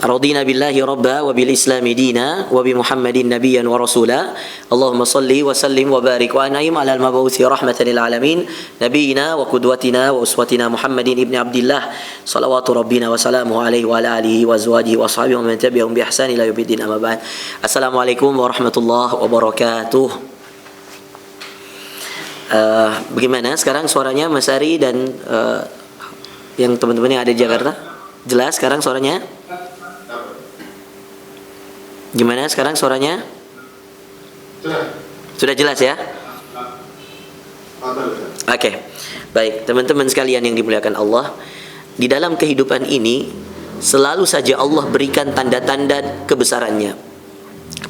Radina billahi rabba wa bil islami dina wa bi Muhammadin nabiyyan wa rasula. Allahumma salli wa sallim wa barik wa an'im ala al-mabuthi rahmatan lil alamin nabiyina wa qudwatina wa uswatina Muhammadin ibni Abdillah salawatu rabbina wa salamuhu alaihi wa ala alihi wa azwajihi wa ashabihi wa man tabi'ahum bi ihsan ila yaumiddin, amma ba'd. Assalamualaikum warahmatullahi wabarakatuh. Bagaimana sekarang suaranya Mas Ari dan yang teman-teman yang ada di Jakarta? Jelas sekarang suaranya? Gimana sekarang suaranya? Sudah jelas ya? Oke. Baik, teman-teman sekalian yang dimuliakan Allah, di dalam kehidupan ini selalu saja Allah berikan tanda-tanda kebesarannya.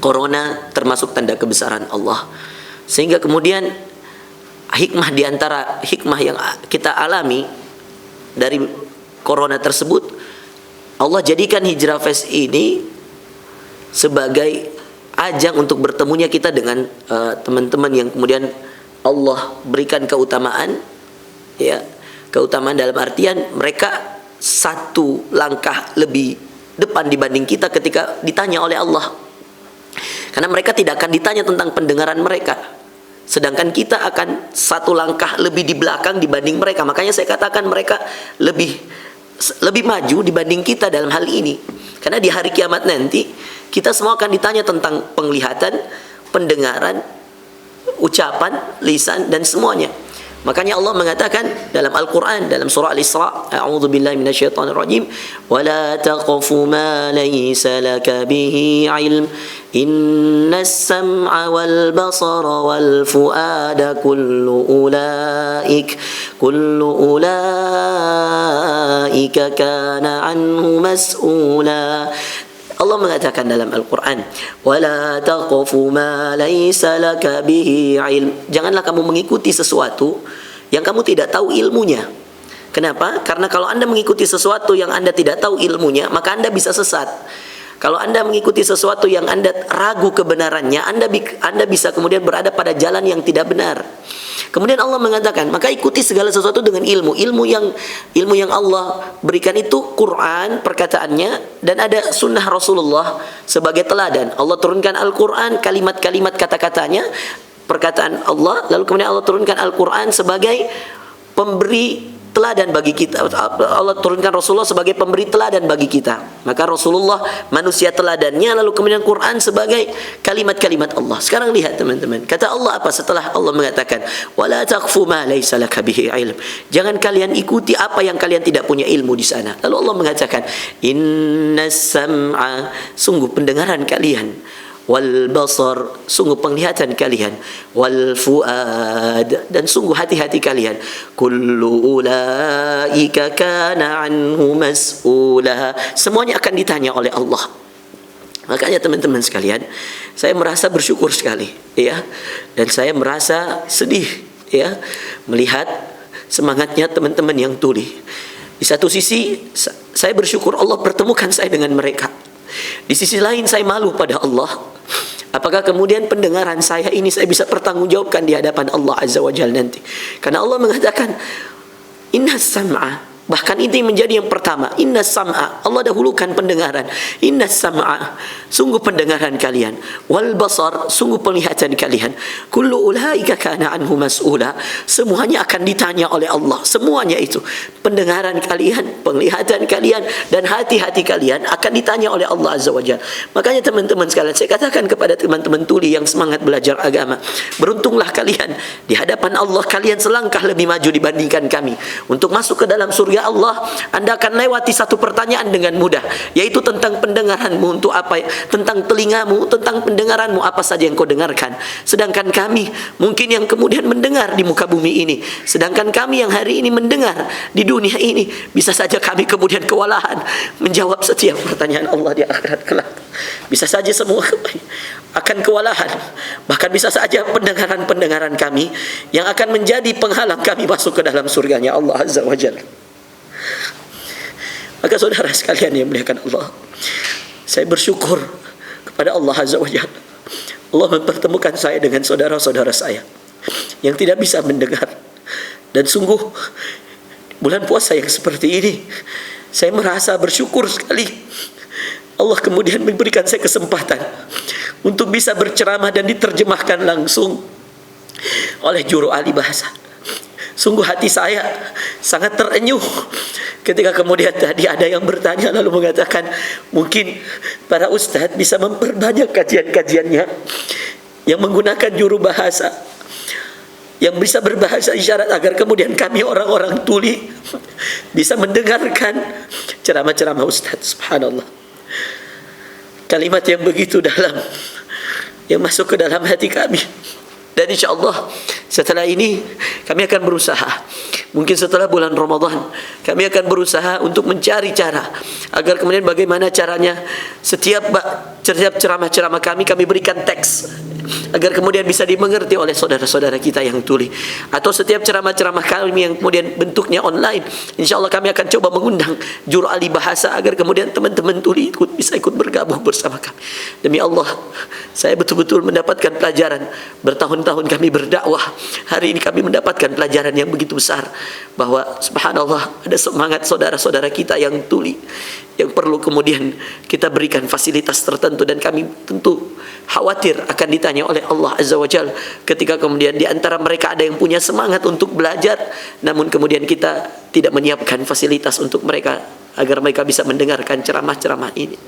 Corona termasuk tanda kebesaran Allah. Sehingga kemudian hikmah di antara hikmah yang kita alami dari corona tersebut, Allah jadikan Hijrah Fest ini sebagai ajang untuk bertemunya kita dengan teman-teman yang kemudian Allah berikan keutamaan, ya, keutamaan dalam artian mereka satu langkah lebih depan dibanding kita ketika ditanya oleh Allah, karena mereka tidak akan ditanya tentang pendengaran mereka, sedangkan kita akan satu langkah lebih di belakang dibanding mereka. Makanya saya katakan mereka lebih maju dibanding kita dalam hal ini, karena di hari kiamat nanti kita semua akan ditanya tentang penglihatan, pendengaran, ucapan, lisan, dan semuanya. Makanya Allah mengatakan dalam Al-Quran, dalam surah Al-Isra, A'udzu billahi minasyaitonir rajim, wa la taqfu ma laysa laka bihi ilm, innas sam'a wal basara wal fuada kullu ulaika kana anhu mas'ula. Allah mengatakan dalam Al-Quran, wala taqfu ma laysa laka bihi ilm. Janganlah kamu mengikuti sesuatu yang kamu tidak tahu ilmunya. Kenapa? Karena kalau Anda mengikuti sesuatu yang Anda tidak tahu ilmunya, maka Anda bisa sesat. Kalau Anda mengikuti sesuatu yang Anda ragu kebenarannya, Anda bisa kemudian berada pada jalan yang tidak benar. Kemudian Allah mengatakan, maka ikuti segala sesuatu dengan ilmu. Ilmu yang Allah berikan itu Quran perkataannya, dan ada sunnah Rasulullah sebagai teladan. Allah turunkan Al-Quran, kalimat-kalimat kata-katanya, perkataan Allah, lalu kemudian Allah turunkan Al-Quran sebagai pemberi teladan bagi kita. Allah turunkan Rasulullah sebagai pemberi teladan bagi kita. Maka Rasulullah manusia teladannya, lalu kemudian Quran sebagai kalimat-kalimat Allah. Sekarang lihat teman-teman, kata Allah apa setelah Allah mengatakan wala taqfu ma laysa laka bihi ilm. Jangan kalian ikuti apa yang kalian tidak punya ilmu di sana. Lalu Allah mengatakan innas sam'a, sungguh pendengaran kalian, wal basar, sungguh penglihatan kalian, wal fuad, dan sungguh hati-hati kalian, kullu ulaika kana anhu mas'ula, semuanya akan ditanya oleh Allah. Makanya teman-teman sekalian, saya merasa bersyukur sekali, ya, dan saya merasa sedih, ya, melihat semangatnya teman-teman yang tuli. Di satu sisi saya bersyukur Allah pertemukan saya dengan mereka. Di sisi lain saya malu pada Allah. Apakah kemudian pendengaran saya ini saya bisa pertanggungjawabkan di hadapan Allah Azza wa Jalla nanti? Karena Allah mengatakan inna sam'a, bahkan ini menjadi yang pertama. Inna sam'a, Allah dahulukan pendengaran. Inna sam'a, sungguh pendengaran kalian, wal basar, sungguh penglihatan kalian, kullu ulaika kana anhu mas'ula, semuanya akan ditanya oleh Allah. Semuanya itu, pendengaran kalian, penglihatan kalian, dan hati-hati kalian akan ditanya oleh Allah Azza wa Jalla. Makanya teman-teman sekalian, saya katakan kepada teman-teman tuli yang semangat belajar agama, beruntunglah kalian di hadapan Allah. Kalian selangkah lebih maju dibandingkan kami. Untuk masuk ke dalam surga Allah, Anda akan lewati satu pertanyaan dengan mudah, yaitu tentang pendengaranmu. Untuk apa? Tentang telingamu, tentang pendengaranmu, apa saja yang kau dengarkan. Sedangkan kami mungkin yang kemudian mendengar di muka bumi ini, sedangkan kami yang hari ini mendengar di dunia ini, bisa saja kami kemudian kewalahan menjawab setiap pertanyaan Allah di akhirat kelak. Bisa saja semua akan kewalahan. Bahkan bisa saja pendengaran-pendengaran kami yang akan menjadi penghalang kami masuk ke dalam surganya Allah Azza wa Jalla. Maka saudara sekalian yang muliakan Allah, saya bersyukur kepada Allah Azza wa Jalla. Allah mempertemukan saya dengan saudara-saudara saya yang tidak bisa mendengar. Dan sungguh bulan puasa yang seperti ini, saya merasa bersyukur sekali Allah kemudian memberikan saya kesempatan untuk bisa berceramah dan diterjemahkan langsung oleh juru ahli bahasa. Sungguh hati saya sangat terenyuh ketika kemudian tadi ada yang bertanya lalu mengatakan mungkin para ustadz bisa memperbanyak kajian-kajiannya yang menggunakan juru bahasa, yang bisa berbahasa isyarat, agar kemudian kami orang-orang tuli bisa mendengarkan ceramah-ceramah ustadz. Subhanallah, kalimat yang begitu dalam yang masuk ke dalam hati kami. Dan insyaAllah setelah ini kami akan berusaha, mungkin setelah bulan Ramadan kami akan berusaha untuk mencari cara agar kemudian bagaimana caranya setiap ceramah-ceramah kami berikan teks agar kemudian bisa dimengerti oleh saudara-saudara kita yang tuli. Atau setiap ceramah-ceramah kami yang kemudian bentuknya online, insyaAllah kami akan coba mengundang juru ahli bahasa agar kemudian teman-teman tuli bisa ikut bergabung bersama kami. Demi Allah, saya betul-betul mendapatkan pelajaran. Bertahun-tahun kami berdakwah, hari ini kami mendapatkan pelajaran yang begitu besar, bahwa subhanallah ada semangat saudara-saudara kita yang tuli yang perlu kemudian kita berikan fasilitas tertentu. Dan kami tentu khawatir akan ditanya oleh Allah Azza wa Jalla ketika kemudian di antara mereka ada yang punya semangat untuk belajar, namun kemudian kita tidak menyiapkan fasilitas untuk mereka agar mereka bisa mendengarkan ceramah-ceramah ini.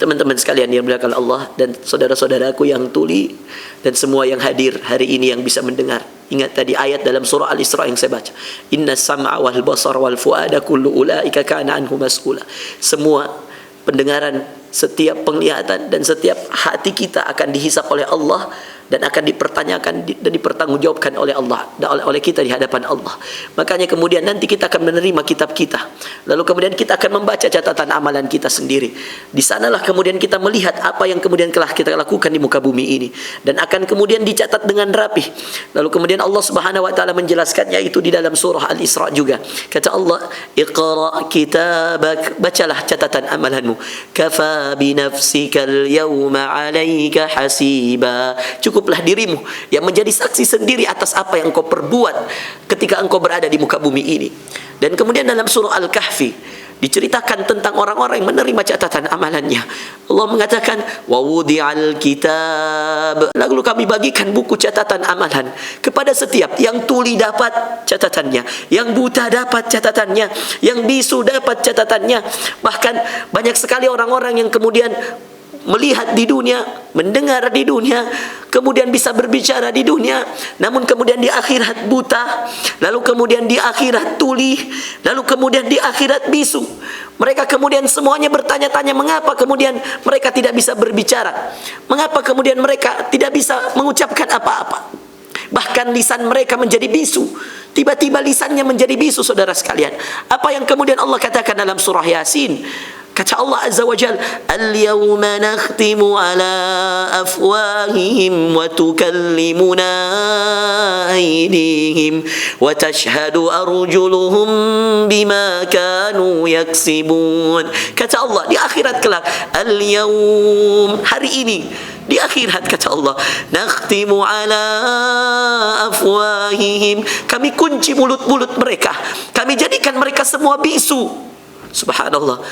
Teman-teman sekalian yang dimuliakan Allah dan saudara-saudaraku yang tuli dan semua yang hadir hari ini yang bisa mendengar, ingat tadi ayat dalam surah Al-Isra yang saya baca, inna sam'a wal basar wal fuada kullu ulaika kana anhu mas'ula. Semua pendengaran, setiap penglihatan dan setiap hati kita akan dihisap oleh Allah dan akan dipertanyakan dan dipertanggungjawabkan oleh Allah dan oleh kita di hadapan Allah. Makanya kemudian nanti kita akan menerima kitab kita, lalu kemudian kita akan membaca catatan amalan kita sendiri. Di sanalah kemudian kita melihat apa yang kemudian telah kita lakukan di muka bumi ini, dan akan kemudian dicatat dengan rapih. Lalu kemudian Allah Subhanahu wa taala menjelaskannya itu di dalam surah Al-Isra juga. Kata Allah, "Iqra kitabak", bacalah catatan amalanmu. "Kafa bi nafsikal yawma 'alaika hasiba", cukuplah dirimu yang menjadi saksi sendiri atas apa yang engkau perbuat ketika engkau berada di muka bumi ini. Dan kemudian dalam surah Al-Kahfi diceritakan tentang orang-orang yang menerima catatan amalannya. Allah mengatakan, wa wudi'al kitab, lalu kami bagikan buku catatan amalan kepada setiap yang tuli dapat catatannya, yang buta dapat catatannya, yang bisu dapat catatannya. Bahkan banyak sekali orang-orang yang kemudian melihat di dunia, mendengar di dunia, kemudian bisa berbicara di dunia, namun kemudian di akhirat buta, lalu kemudian di akhirat tuli, lalu kemudian di akhirat bisu. Mereka kemudian semuanya bertanya-tanya mengapa kemudian mereka tidak bisa berbicara, mengapa kemudian mereka tidak bisa mengucapkan apa-apa. Bahkan lisan mereka menjadi bisu. Tiba-tiba lisannya menjadi bisu, saudara sekalian. Apa yang kemudian Allah katakan dalam surah Yasin? Kata Allah Azza wa Jal, "Al-yawma nakhtimu ala afwahihim wa tukallimuna aydihim wa tashhadu arjuluhum bima kanu yaksibun." Kata Allah di akhirat kelak, al-yawm, hari ini, di akhirat kata Allah, nakhtimu ala afwahihim, kami kunci mulut-mulut mereka, kami jadikan mereka semua bisu. Subhanallah.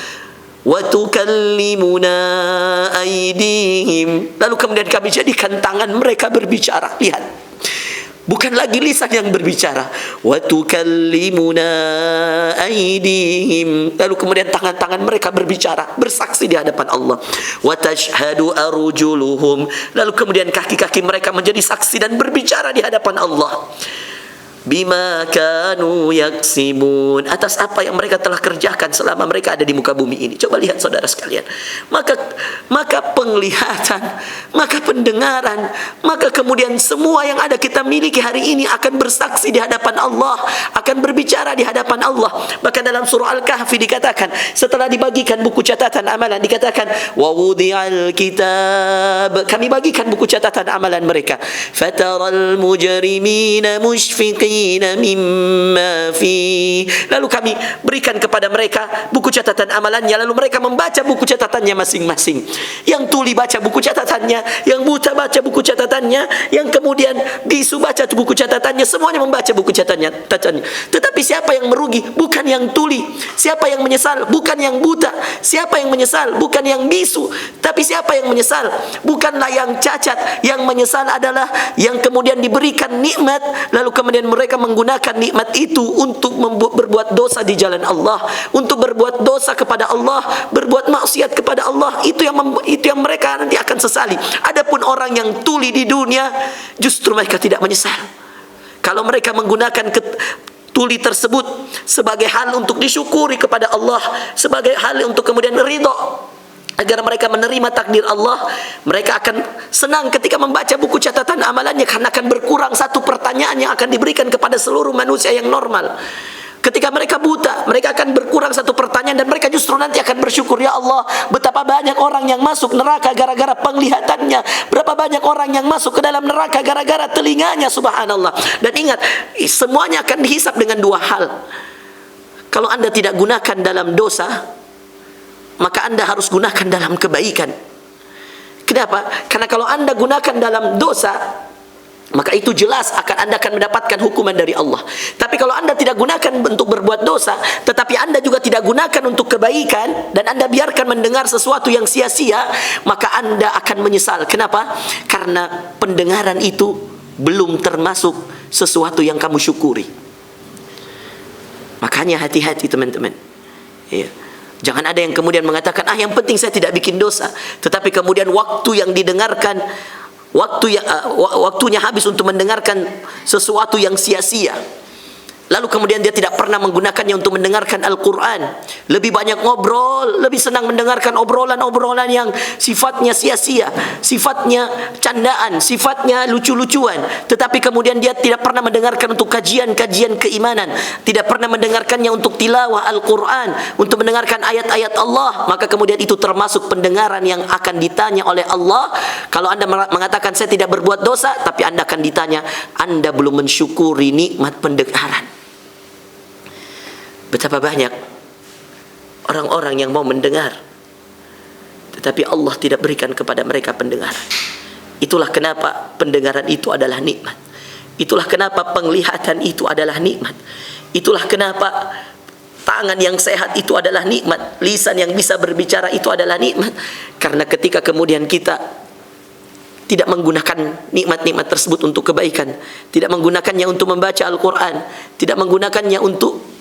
Wa tukallimuna aydihim, lalu kemudian kami jadikan tangan mereka berbicara. Lihat, bukan lagi lisan yang berbicara. Wa tukallimuna aydihim, lalu kemudian tangan-tangan mereka berbicara, bersaksi di hadapan Allah. Wa tashhadu arjuluhum, lalu kemudian kaki-kaki mereka menjadi saksi dan berbicara di hadapan Allah. Bima kanu yaksibun, atas apa yang mereka telah kerjakan selama mereka ada di muka bumi ini. Coba lihat saudara sekalian. Maka penglihatan, maka pendengaran, maka kemudian semua yang ada kita miliki hari ini akan bersaksi di hadapan Allah, akan berbicara di hadapan Allah. Bahkan dalam surah Al-Kahfi dikatakan, setelah dibagikan buku catatan amalan, dikatakan wa wudi'al kitab, kami bagikan buku catatan amalan mereka. Fataral mujrimina mushfiqin الْمُجْرِمِينَ مِمَّا فِيهِ. Lalu kami berikan kepada mereka buku catatan amalannya, lalu mereka membaca buku catatannya masing-masing. Yang tuli baca buku catatannya, yang buta baca buku catatannya, yang kemudian bisu baca buku catatannya, semuanya membaca buku catatannya. Tetapi siapa yang merugi? Bukan yang tuli. Siapa yang menyesal? Bukan yang buta. Siapa yang menyesal? Bukan yang bisu. Tapi siapa yang menyesal? Bukanlah yang cacat. Yang menyesal adalah yang kemudian diberikan nikmat, lalu kemudian mereka menggunakan nikmat itu untuk berbuat dosa di jalan Allah, untuk berbuat dosa kepada Allah, berbuat maksiat kepada Allah. Itu yang mereka nanti akan sesali. Adapun orang yang tuli di dunia, justru mereka tidak menyesal. Kalau mereka menggunakan tuli tersebut sebagai hal untuk disyukuri kepada Allah, sebagai hal untuk kemudian ridho, agar mereka menerima takdir Allah, mereka akan senang ketika membaca buku catatan amalannya, karena akan berkurang satu pertanyaan yang akan diberikan kepada seluruh manusia yang normal. Ketika mereka buta, mereka akan berkurang satu pertanyaan, dan mereka justru nanti akan bersyukur, ya Allah, betapa banyak orang yang masuk neraka gara-gara penglihatannya, berapa banyak orang yang masuk ke dalam neraka gara-gara telinganya, subhanallah. Dan ingat, semuanya akan dihisap dengan dua hal. Kalau Anda tidak gunakan dalam dosa, maka Anda harus gunakan dalam kebaikan. Kenapa? Karena kalau Anda gunakan dalam dosa, maka itu jelas Anda akan mendapatkan hukuman dari Allah. Tapi kalau Anda tidak gunakan untuk berbuat dosa, tetapi Anda juga tidak gunakan untuk kebaikan, dan Anda biarkan mendengar sesuatu yang sia-sia, maka Anda akan menyesal. Kenapa? Karena pendengaran itu belum termasuk sesuatu yang kamu syukuri. Makanya hati-hati teman-teman. Ya. Jangan ada yang kemudian mengatakan, yang penting saya tidak bikin dosa, tetapi kemudian waktu yang didengarkan, waktunya habis untuk mendengarkan sesuatu yang sia-sia. Lalu kemudian dia tidak pernah menggunakannya untuk mendengarkan Al-Quran. Lebih banyak ngobrol, lebih senang mendengarkan obrolan-obrolan yang sifatnya sia-sia, sifatnya candaan, sifatnya lucu-lucuan. Tetapi kemudian dia tidak pernah mendengarkan untuk kajian-kajian keimanan, tidak pernah mendengarkannya untuk tilawah Al-Quran, untuk mendengarkan ayat-ayat Allah. Maka kemudian itu termasuk pendengaran yang akan ditanya oleh Allah. Kalau Anda mengatakan saya tidak berbuat dosa, tapi Anda akan ditanya, Anda belum mensyukuri nikmat pendengaran. Betapa banyak orang-orang yang mau mendengar, tetapi Allah tidak berikan kepada mereka pendengaran. Itulah kenapa pendengaran itu adalah nikmat. Itulah kenapa penglihatan itu adalah nikmat. Itulah kenapa tangan yang sehat itu adalah nikmat. Lisan yang bisa berbicara itu adalah nikmat. Karena ketika kemudian kita tidak menggunakan nikmat-nikmat tersebut untuk kebaikan, tidak menggunakannya untuk membaca Al-Quran, tidak menggunakannya untuk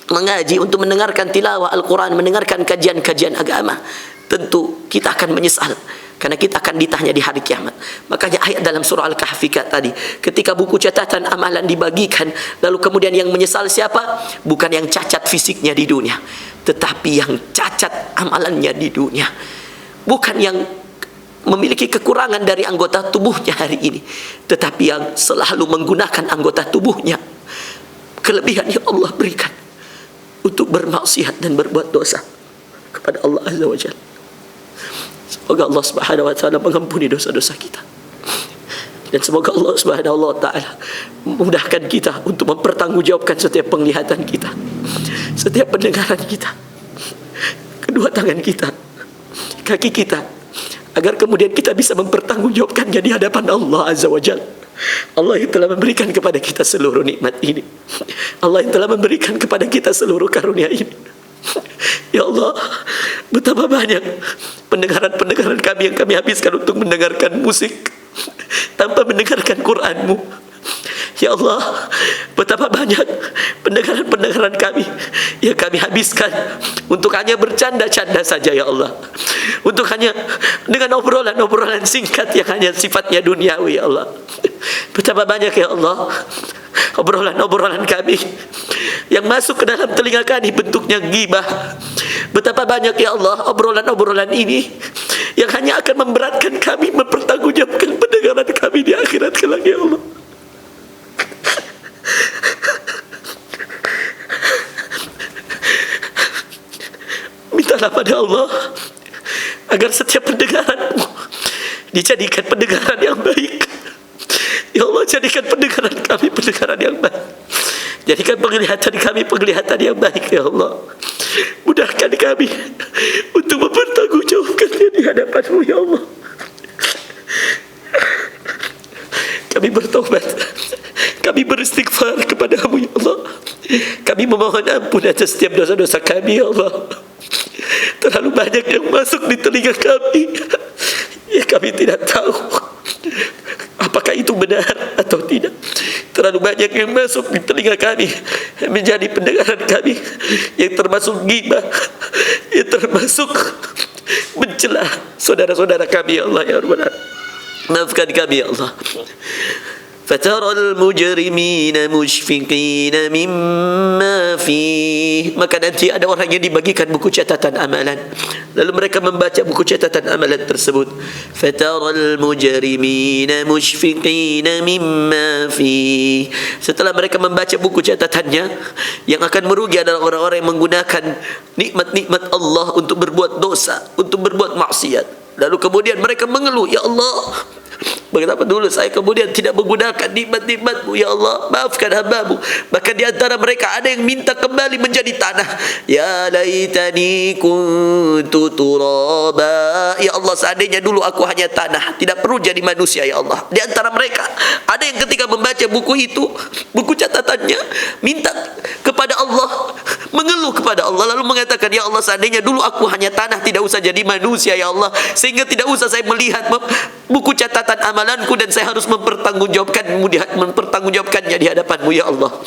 mengaji, untuk mendengarkan tilawah Al-Quran, mendengarkan kajian-kajian agama, tentu kita akan menyesal, karena kita akan ditanya di hari kiamat. Makanya ayat dalam surah Al-Kahfi tadi, ketika buku catatan amalan dibagikan, lalu kemudian yang menyesal siapa? Bukan yang cacat fisiknya di dunia, tetapi yang cacat amalannya di dunia. Bukan yang memiliki kekurangan dari anggota tubuhnya hari ini, tetapi yang selalu menggunakan anggota tubuhnya, kelebihan yang Allah berikan, untuk bermaksiat dan berbuat dosa kepada Allah Azza wa Jalla. Semoga Allah Subhanahu wa taala mengampuni dosa-dosa kita. Dan semoga Allah Subhanahu wa taala memudahkan kita untuk mempertanggungjawabkan setiap penglihatan kita, setiap pendengaran kita, kedua tangan kita, kaki kita, agar kemudian kita bisa mempertanggungjawabkannya di hadapan Allah Azza wa Jalla. Allah yang telah memberikan kepada kita seluruh nikmat ini, Allah yang telah memberikan kepada kita seluruh karunia ini. Ya Allah, betapa banyak pendengaran-pendengaran kami yang kami habiskan untuk mendengarkan musik tanpa mendengarkan Quran-Mu. Ya Allah, betapa banyak pendengaran-pendengaran kami yang kami habiskan untuk hanya bercanda-canda saja, ya Allah, untuk hanya dengan obrolan-obrolan singkat yang hanya sifatnya duniawi, ya Allah. Betapa banyak, ya Allah, obrolan-obrolan kami yang masuk ke dalam telinga kami bentuknya ghibah. Betapa banyak, ya Allah, obrolan-obrolan ini yang hanya akan memberatkan kami mempertanggungjawabkan pendengaran kami di akhirat kelak, ya Allah. Mintalah pada Allah agar setiap pendengaran-Mu dijadikan pendengaran yang baik. Ya Allah, jadikan pendengaran kami pendengaran yang baik. Jadikan penglihatan kami penglihatan yang baik ya Allah. Mudahkan kami untuk mempertanggungjawabkannya di hadapan-Mu ya Allah. Kami bertobat, kami beristighfar kepada-Mu ya Allah. Kami memohon ampun atas setiap dosa-dosa kami ya Allah. Terlalu banyak yang masuk di telinga kami, ya kami tidak tahu apakah itu benar atau tidak. Terlalu banyak yang masuk di telinga kami, menjadi pendengaran kami, yang termasuk ghibah, yang termasuk mencela saudara-saudara kami ya Allah ya Rabbal Alamin. Maafkan kami ya Allah. Fatara al-mujrimina mushfiqina mimma fih. Maka nanti ada orang yang dibagikan buku catatan amalan, lalu mereka membaca buku catatan amalan tersebut. Fatara al-mujrimina mushfiqina mimma fih. Setelah mereka membaca buku catatannya, yang akan merugi adalah orang-orang yang menggunakan nikmat-nikmat Allah untuk berbuat dosa, untuk berbuat maksiat. Lalu kemudian mereka mengeluh, ya Allah, bagaimana dulu saya kemudian tidak menggunakan nikmat-nikmat-Mu ya Allah, maafkan hamba-Mu. Bahkan di antara mereka ada yang minta kembali menjadi tanah. Ya laitani kuntu turaba. Ya Allah, seandainya dulu aku hanya tanah, tidak perlu jadi manusia ya Allah. Di antara mereka ada yang ketika membaca buku itu, buku catatannya, minta kepada Allah, mengeluh kepada Allah, lalu mengatakan, ya Allah, seandainya dulu aku hanya tanah, tidak usah jadi manusia ya Allah, sehingga tidak usah saya melihat buku catatan amalanku dan saya harus mempertanggungjawabkannya di hadapan-Mu ya Allah.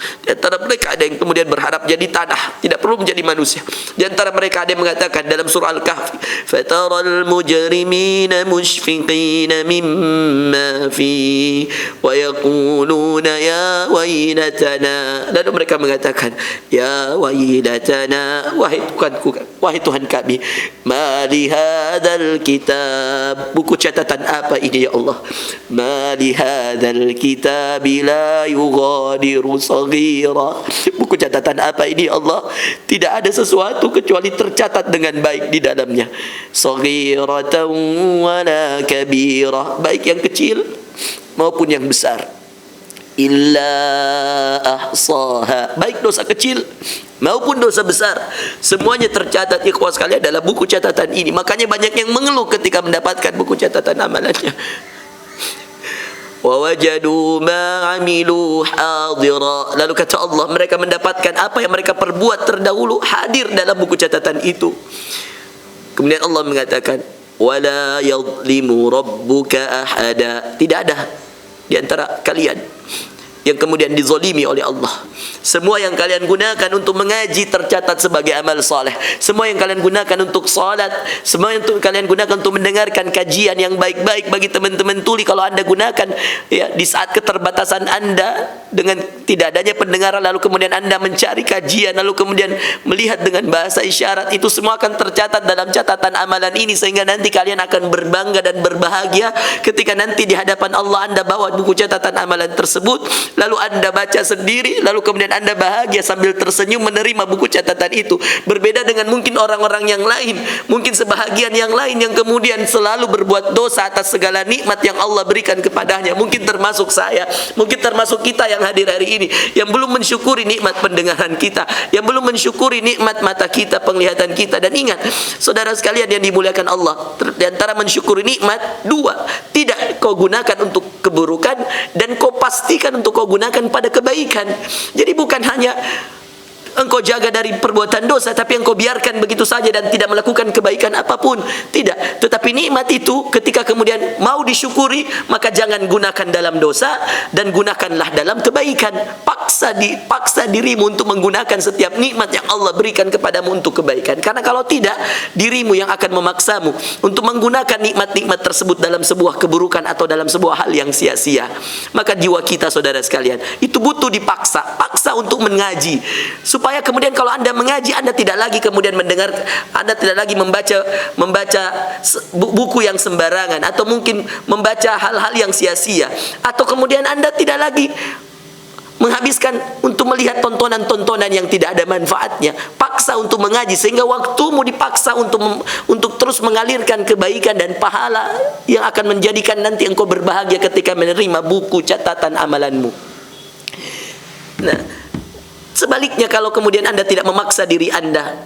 Di antara mereka ada yang kemudian berharap jadi tanah, tidak perlu menjadi manusia. Di antara mereka ada yang mengatakan dalam surah Al-Kahfi, fataral mujrimina mushfiqina mimma fi wa yaquluna ya wailatana. Lalu mereka mengatakan, ya wailatana, wahai Tuhanku, wahai Tuhan kami, ma li hadzal kitab, buku catatan apa ini ya Allah? Ma li hadzal kitab la yughadiru saghira. Buku catatan apa ini ya Allah? Tidak ada sesuatu kecuali tercatat dengan baik di dalamnya. Saghiratan wala kabira, baik yang kecil maupun yang besar. Illa ahsaha, baik dosa kecil maupun dosa besar, semuanya tercatat ikhwas sekalian dalam buku catatan ini. Makanya banyak yang mengeluh ketika mendapatkan buku catatan amalannya. Wa wajadu ma amilu hadira. Lalu kata Allah, mereka mendapatkan apa yang mereka perbuat terdahulu hadir dalam buku catatan itu. Kemudian Allah mengatakan, wala yadhlimu rabbuka ahada. Tidak ada di antara kalian yang kemudian dizalimi oleh Allah. Semua yang kalian gunakan untuk mengaji tercatat sebagai amal saleh. Semua yang kalian gunakan untuk salat, semua yang kalian gunakan untuk mendengarkan kajian yang baik-baik bagi teman-teman tuli, kalau Anda gunakan ya di saat keterbatasan Anda dengan tidak adanya pendengaran, lalu kemudian Anda mencari kajian, lalu kemudian melihat dengan bahasa isyarat, itu semua akan tercatat dalam catatan amalan ini, sehingga nanti kalian akan berbangga dan berbahagia ketika nanti di hadapan Allah Anda bawa buku catatan amalan tersebut, lalu Anda baca sendiri, lalu kemudian Anda bahagia sambil tersenyum menerima buku catatan itu. Berbeda dengan mungkin orang-orang yang lain, mungkin sebahagian yang lain yang kemudian selalu berbuat dosa atas segala nikmat yang Allah berikan kepadanya. Mungkin termasuk saya, mungkin termasuk kita yang hadir hari ini, yang belum mensyukuri nikmat pendengaran kita, yang belum mensyukuri nikmat mata kita, penglihatan kita. Dan ingat, saudara sekalian yang dimuliakan Allah, di antara mensyukuri nikmat, dua, tidak kau gunakan untuk keburukan, dan kau pastikan untuk kau gunakan pada kebaikan. Jadi bukan hanya engkau jaga dari perbuatan dosa, tapi engkau biarkan begitu saja dan tidak melakukan kebaikan apapun. Tidak. Tetapi nikmat itu ketika kemudian mau disyukuri, maka jangan gunakan dalam dosa dan gunakanlah dalam kebaikan. Paksa dirimu untuk menggunakan setiap nikmat yang Allah berikan kepadamu untuk kebaikan. Karena kalau tidak, dirimu yang akan memaksamu untuk menggunakan nikmat-nikmat tersebut dalam sebuah keburukan atau dalam sebuah hal yang sia-sia. Maka jiwa kita, saudara sekalian, itu butuh paksa untuk mengaji, supaya kemudian kalau Anda mengaji, Anda tidak lagi kemudian mendengar, Anda tidak lagi membaca buku yang sembarangan, atau mungkin membaca hal-hal yang sia-sia, atau kemudian Anda tidak lagi menghabiskan untuk melihat tontonan-tontonan yang tidak ada manfaatnya. Paksa untuk mengaji, sehingga waktumu dipaksa untuk terus mengalirkan kebaikan dan pahala yang akan menjadikan nanti engkau berbahagia ketika menerima buku catatan amalanmu. Nah, Sebaliknya, kalau kemudian Anda tidak memaksa diri Anda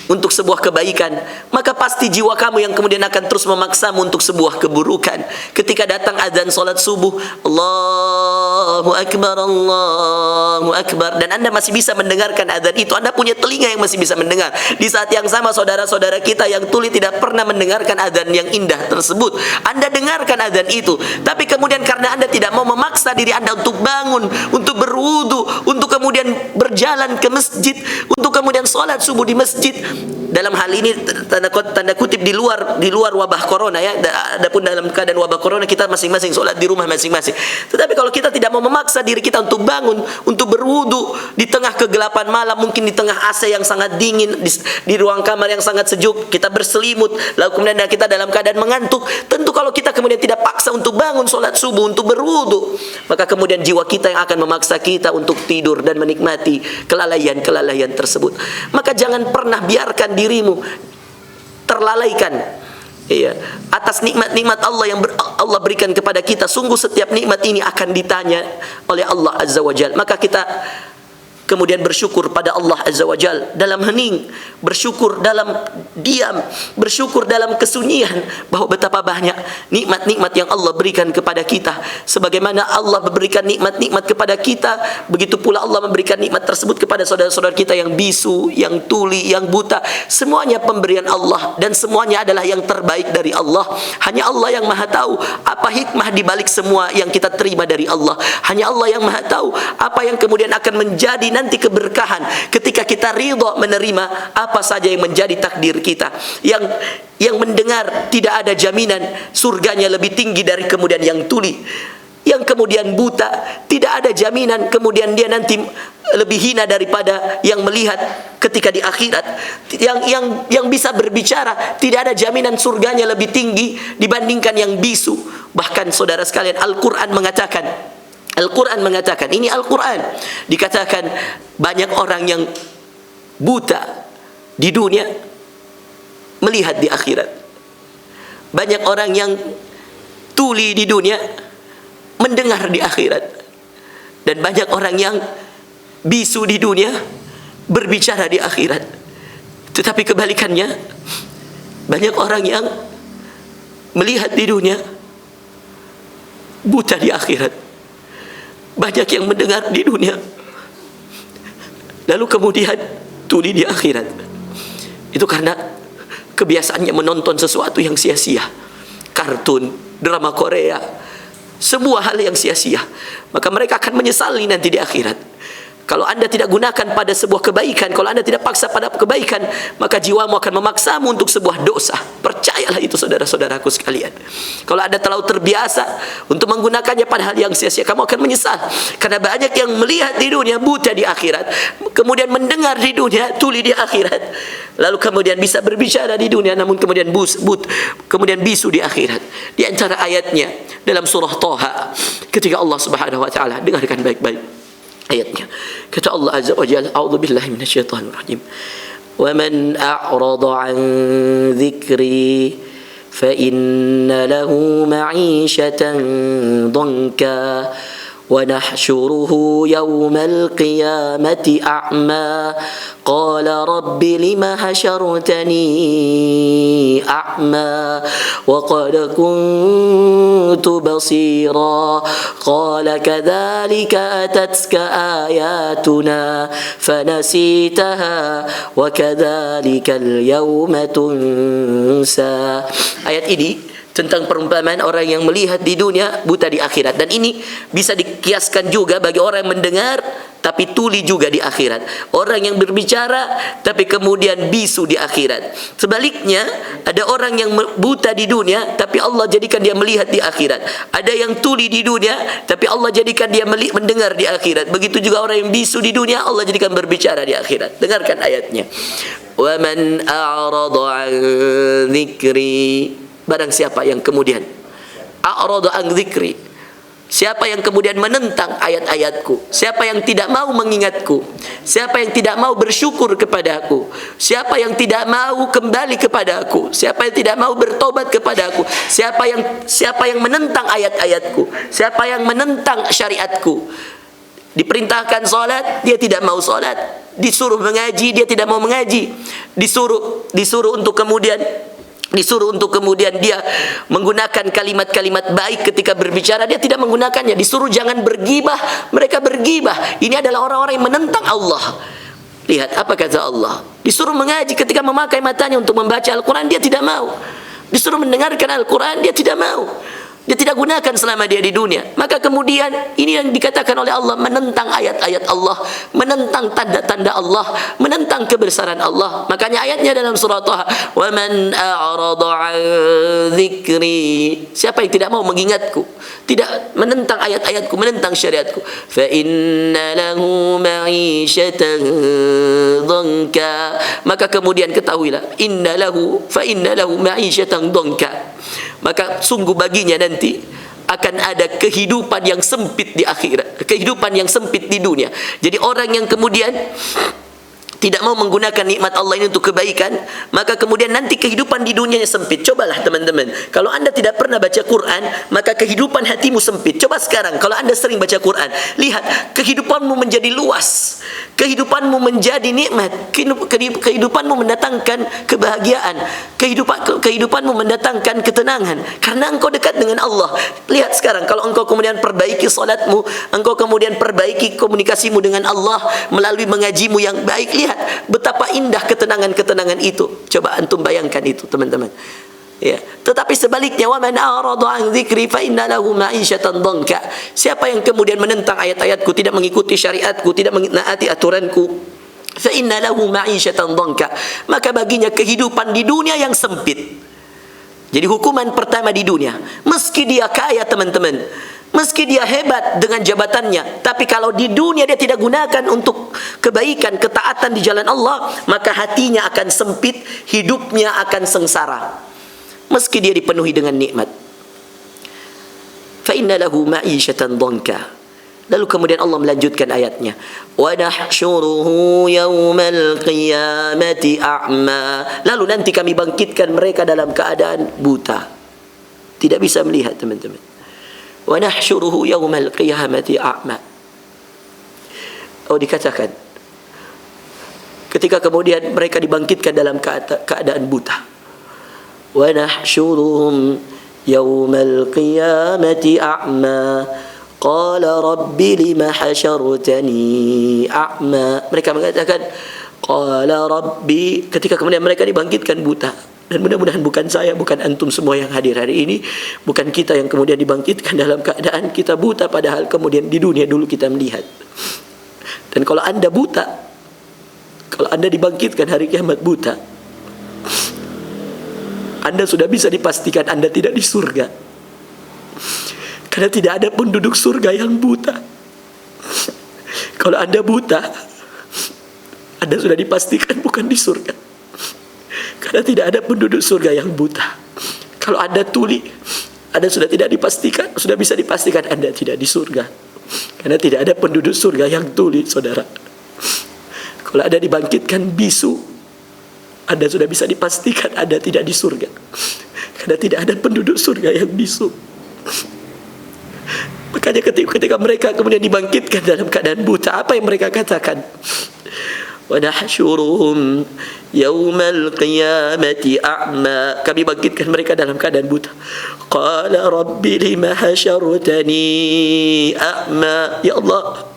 untuk sebuah kebaikan, maka pasti jiwa kamu yang kemudian akan terus memaksamu untuk sebuah keburukan. Ketika datang azan salat subuh, Allahu Akbar, Allahu Akbar, dan Anda masih bisa mendengarkan azan itu, Anda punya telinga yang masih bisa mendengar. Di saat yang sama, saudara-saudara kita yang tuli tidak pernah mendengarkan azan yang indah tersebut. Anda dengarkan azan itu, tapi kemudian karena Anda tidak mau memaksa diri Anda untuk bangun, untuk berwudu, untuk kemudian berjalan ke masjid, untuk kemudian sholat subuh di masjid. Dalam hal ini tanda kutip di luar wabah corona ya. Adapun dalam keadaan wabah corona, kita masing-masing sholat di rumah masing-masing. Tetapi kalau kita tidak mau memaksa diri kita untuk bangun, untuk berwudu di tengah kegelapan malam, mungkin di tengah AC yang sangat dingin, di ruang kamar yang sangat sejuk, kita berselimut, lalu kemudian kita dalam keadaan mengantuk. Tentu kalau kita kemudian tidak paksa untuk bangun sholat subuh, untuk berwudu, maka kemudian jiwa kita yang akan memaksa kita untuk tidur dan menikmati kelalaian tersebut. Maka jangan pernah biarkan dirimu terlalaikan atas nikmat-nikmat Allah yang Allah berikan kepada kita. Sungguh setiap nikmat ini akan ditanya oleh Allah Azza wa Jalla. Maka kita kemudian bersyukur pada Allah Azza wa Jalla dalam hening, bersyukur dalam diam, bersyukur dalam kesunyian, bahwa betapa banyak nikmat-nikmat yang Allah berikan kepada kita. Sebagaimana Allah memberikan nikmat-nikmat kepada kita, begitu pula Allah memberikan nikmat tersebut kepada saudara-saudara kita yang bisu, yang tuli, yang buta. Semuanya pemberian Allah, dan semuanya adalah yang terbaik dari Allah. Hanya Allah yang Maha tahu apa hikmah di balik semua yang kita terima dari Allah. Hanya Allah yang Maha tahu apa yang kemudian akan menjadi nanti keberkahan ketika kita ridha menerima apa saja yang menjadi takdir kita. Yang mendengar tidak ada jaminan surganya lebih tinggi dari kemudian yang tuli. Yang kemudian buta tidak ada jaminan kemudian dia nanti lebih hina daripada yang melihat ketika di akhirat. Yang bisa berbicara tidak ada jaminan surganya lebih tinggi dibandingkan yang bisu. Bahkan saudara sekalian, Al-Quran mengatakan, ini Al-Quran, dikatakan banyak orang yang buta di dunia melihat di akhirat. Banyak orang yang tuli di dunia mendengar di akhirat. Dan banyak orang yang bisu di dunia berbicara di akhirat. Tetapi kebalikannya, banyak orang yang melihat di dunia buta di akhirat. Banyak yang mendengar di dunia lalu kemudian tuli di akhirat. Itu karena kebiasaannya menonton sesuatu yang sia-sia, kartun, drama Korea, sebuah hal yang sia-sia. Maka mereka akan menyesali nanti di akhirat. Kalau Anda tidak gunakan pada sebuah kebaikan, kalau Anda tidak paksa pada kebaikan, maka jiwamu akan memaksamu untuk sebuah dosa. Percayalah itu saudara-saudaraku sekalian. Kalau Anda terlalu terbiasa untuk menggunakannya pada hal yang sia-sia, kamu akan menyesal. Karena banyak yang melihat di dunia buta di akhirat, kemudian mendengar di dunia tuli di akhirat, lalu kemudian bisa berbicara di dunia namun kemudian kemudian bisu di akhirat. Di antara ayatnya dalam surah Thaha, ketika Allah Subhanahu wa taala, dengarkan baik-baik ayatnya, kata Allah Azza wa Jalla, a'udzu billahi minasyaitonir rajim, wa man a'rada 'an dzikri fa inna lahu ma'isyatan dhanka wa nahsyuruhu yawmal qiyamati a'ma qala rabbi lima hasyartani a'ma wa qad kuntu basira qala kadzalika atatka ayatuna fanasitaha wa kadzalika al-yawma tunsa. Ayat ini tentang perumpamaan orang yang melihat di dunia, buta di akhirat. Dan ini bisa dikiaskan juga bagi orang yang mendengar tapi tuli juga di akhirat. Orang yang berbicara tapi kemudian bisu di akhirat. Sebaliknya, ada orang yang buta di dunia tapi Allah jadikan dia melihat di akhirat. Ada yang tuli di dunia tapi Allah jadikan dia mendengar di akhirat. Begitu juga orang yang bisu di dunia, Allah jadikan berbicara di akhirat. Dengarkan ayatnya. Wa man a'rada 'an dzikri, barang siapa yang kemudian a'rada an dzikri, siapa yang kemudian menentang ayat-ayatku, siapa yang tidak mau mengingatku, siapa yang tidak mau bersyukur kepadaku, siapa yang tidak mau kembali kepadaku, siapa yang tidak mau bertobat kepadaku, siapa yang menentang ayat-ayatku, siapa yang menentang syariatku, Diperintahkan solat, dia tidak mau solat. Disuruh mengaji, dia tidak mau mengaji. Disuruh untuk kemudian dia menggunakan kalimat-kalimat baik ketika berbicara, dia tidak menggunakannya. Disuruh jangan bergibah, mereka bergibah. Ini adalah orang-orang yang menentang Allah. Lihat apa kata Allah. Disuruh mengaji, ketika memakai matanya untuk membaca Al-Quran, dia tidak mau. Disuruh mendengarkan Al-Quran, dia tidak mau. Dia tidak gunakan selama dia di dunia. Maka kemudian ini yang dikatakan oleh Allah, menentang ayat-ayat Allah, menentang tanda-tanda Allah, menentang kebesaran Allah. Makanya ayatnya dalam surah Taha, "Wa man a'rada 'an dzikri." Siapa yang tidak mau mengingatku, tidak menentang ayat-ayatku, menentang syariatku, fa inna lahu ma'isyatan dhanka. Maka kemudian ketahuilah, inna lahu ma'isyatan dhanka. Maka sungguh baginya nanti akan ada kehidupan yang sempit di akhirat, kehidupan yang sempit di dunia. Jadi orang yang kemudian tidak mau menggunakan nikmat Allah ini untuk kebaikan, maka kemudian nanti kehidupan di dunianya sempit. Cobalah teman-teman, kalau Anda tidak pernah baca Quran, maka kehidupan hatimu sempit. Coba sekarang, kalau Anda sering baca Quran, lihat kehidupanmu menjadi luas, kehidupanmu menjadi nikmat, kehidupanmu mendatangkan kebahagiaan, kehidupanmu mendatangkan ketenangan, karena engkau dekat dengan Allah. Lihat sekarang, kalau engkau kemudian perbaiki salatmu, engkau kemudian perbaiki komunikasimu dengan Allah melalui mengajimu yang baik, lihat betapa indah ketenangan-ketenangan itu. Coba antum bayangkan itu, teman-teman. Ya, tetapi sebaliknya, wa man a'rada 'an dzikri fa inna lahu ma'isyatan dhanka. Siapa yang kemudian menentang ayat-ayatku, tidak mengikuti syariatku, tidak menaati aturanku, fa inna lahu ma'isyatan dhanka, maka baginya kehidupan di dunia yang sempit. Jadi hukuman pertama di dunia, meski dia kaya teman-teman, meski dia hebat dengan jabatannya, tapi kalau di dunia dia tidak gunakan untuk kebaikan, ketaatan di jalan Allah, maka hatinya akan sempit, hidupnya akan sengsara. Meski dia dipenuhi dengan nikmat. Fa inna lahu ma'isyatan dhanka. Lalu kemudian Allah melanjutkan ayatnya, wa nahsyuruhu yaumal qiyamati a'ma. Lalu nanti kami bangkitkan mereka dalam keadaan buta, tidak bisa melihat teman-teman. Wa nahsyuruhu yaumal qiyamati a'ma. Oh, dikatakan ketika kemudian mereka dibangkitkan dalam keadaan buta. Wa nahsyuruhum yaumal qiyamati a'ma. Qala rabbi lima hasyartani a'ma. Mereka mengatakan qala rabbi, ketika kemudian mereka dibangkitkan buta. Dan mudah-mudahan bukan saya, bukan antum semua yang hadir hari ini, bukan kita yang kemudian dibangkitkan dalam keadaan kita buta, padahal kemudian di dunia dulu kita melihat. Dan kalau Anda buta, kalau Anda dibangkitkan hari kiamat buta, Anda sudah bisa dipastikan Anda tidak di surga. Karena tidak ada penduduk surga yang buta. Kalau Anda buta, Anda sudah dipastikan bukan di surga. Karena tidak ada penduduk surga yang buta. Kalau Anda tuli, Anda sudah tidak dipastikan, sudah bisa dipastikan Anda tidak di surga. Karena tidak ada penduduk surga yang tuli, saudara. Kalau Anda dibangkitkan bisu, Anda sudah bisa dipastikan Anda tidak di surga. Karena tidak ada penduduk surga yang bisu. Makanya ketika mereka kemudian dibangkitkan dalam keadaan buta, apa yang mereka katakan? Wa nahsyuruhum yaumal qiyamati a'ma. Kami bangkitkan mereka dalam keadaan buta. Qala rabbi lima hasyartani a'ma. Ya Allah,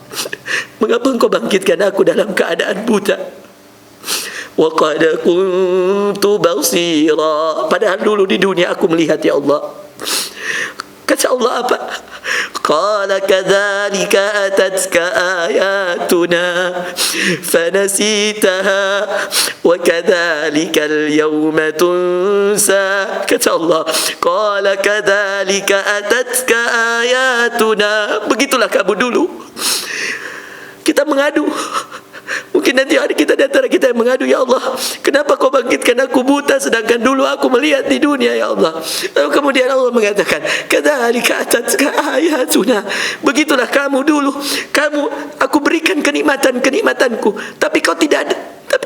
mengapa engkau bangkitkan aku dalam keadaan buta? Wa qad kuntu basira. Padahal dulu di dunia aku melihat, ya Allah. Kata Allah apa? Qala kadzalika atatka ayatuna fanasitaha wa kadzalika al-yawma tunsa. Kata Allah, qala kadzalika atatka ayatuna. Begitulah kamu dulu. Kita mengadu. Mungkin nanti hari kita di antara kita yang mengadu, ya Allah, kenapa kau bangkitkan aku buta sedangkan dulu aku melihat di dunia, ya Allah. Lalu kemudian Allah mengatakan, kadzalika atatka ayatuna. Begitulah kamu dulu. Aku berikan kenikmatanku, tapi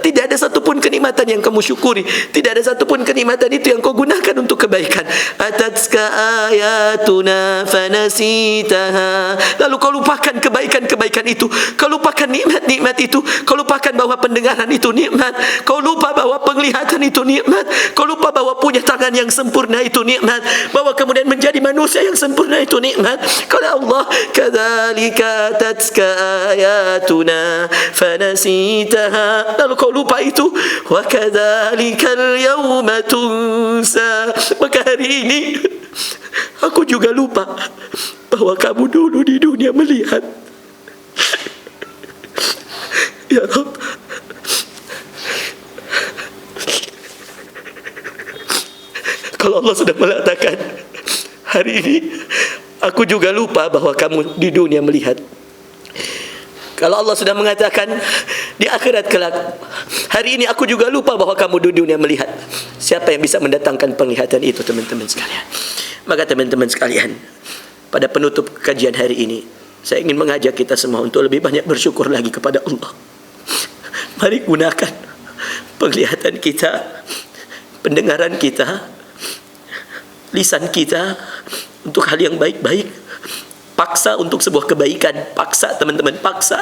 tidak ada satupun kenikmatan yang kamu syukuri, tidak ada satupun kenikmatan itu yang kau gunakan untuk kebaikan. Atatska ayatuna fanasitaha, lalu kau lupakan kebaikan-kebaikan itu, kau lupakan nikmat-nikmat itu, kau lupakan bahwa pendengaran itu nikmat, kau lupa bahwa penglihatan itu nikmat, kau lupa bahwa punya tangan yang sempurna itu nikmat, bahwa kemudian menjadi manusia yang sempurna itu nikmat. Kata Allah, kadzalika tatska ayatuna fanasitaha, lalu kau lupa itu. Wa kadzalikal yauma tunsa, maka hari ini aku juga lupa bahwa kamu dulu di dunia melihat. Ya Rabb, kalau Allah sudah mengatakan hari ini aku juga lupa bahwa kamu di dunia melihat, kalau Allah sudah mengatakan di akhirat kelak, hari ini aku juga lupa bahwa kamu di dunia melihat, siapa yang bisa mendatangkan penglihatan itu, teman-teman sekalian? Maka teman-teman sekalian, pada penutup kajian hari ini, saya ingin mengajak kita semua untuk lebih banyak bersyukur lagi kepada Allah. Mari gunakan penglihatan kita, pendengaran kita, lisan kita untuk hal yang baik-baik. Paksa untuk sebuah kebaikan, paksa teman-teman, paksa.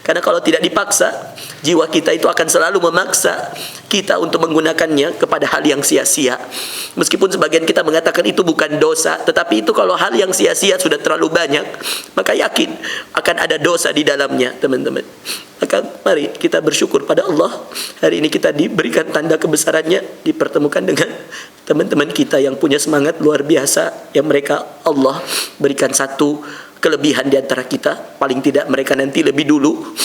Karena kalau tidak dipaksa, jiwa kita itu akan selalu memaksa kita untuk menggunakannya kepada hal yang sia-sia. Meskipun sebagian kita mengatakan itu bukan dosa, tetapi itu kalau hal yang sia-sia sudah terlalu banyak, maka yakin akan ada dosa di dalamnya, teman-teman. Maka mari kita bersyukur pada Allah. Hari ini kita diberikan tanda kebesarannya, dipertemukan dengan teman-teman kita yang punya semangat luar biasa, yang mereka Allah berikan satu kelebihan di antara kita. Paling tidak mereka nanti lebih dulu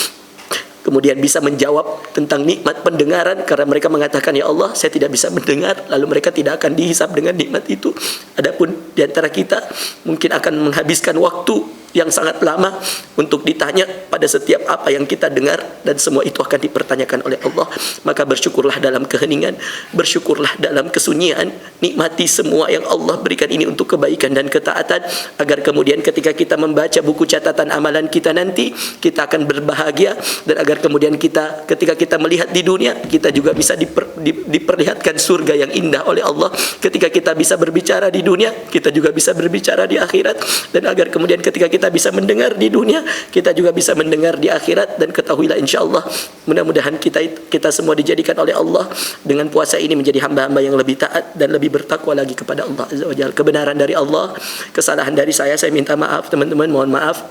kemudian bisa menjawab tentang nikmat pendengaran, karena mereka mengatakan, ya Allah, saya tidak bisa mendengar, lalu mereka tidak akan dihisab dengan nikmat itu. Adapun di antara kita mungkin akan menghabiskan waktu yang sangat lama untuk ditanya pada setiap apa yang kita dengar, dan semua itu akan dipertanyakan oleh Allah. Maka bersyukurlah dalam keheningan, bersyukurlah dalam kesunyian, nikmati semua yang Allah berikan ini untuk kebaikan dan ketaatan, agar kemudian ketika kita membaca buku catatan amalan kita nanti, kita akan berbahagia, dan agar kemudian kita ketika kita melihat di dunia, kita juga bisa diperlihatkan surga yang indah oleh Allah. Ketika kita bisa berbicara di dunia, kita juga bisa berbicara di akhirat, dan agar kemudian ketika kita bisa mendengar di dunia, kita juga bisa mendengar di akhirat. Dan ketahuilah insyaallah, mudah-mudahan kita semua dijadikan oleh Allah dengan puasa ini menjadi hamba-hamba yang lebih taat dan lebih bertakwa lagi kepada Allah Azza wa Jalla. Kebenaran dari Allah, kesalahan dari saya minta maaf teman-teman, mohon maaf.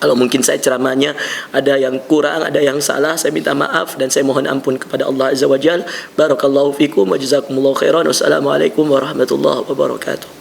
Kalau mungkin saya ceramahnya ada yang kurang, ada yang salah, saya minta maaf dan saya mohon ampun kepada Allah Azza wa Jalla. Barakallahu fikum wa jazakumullahu khairan. Wassalamualaikum warahmatullahi wabarakatuh.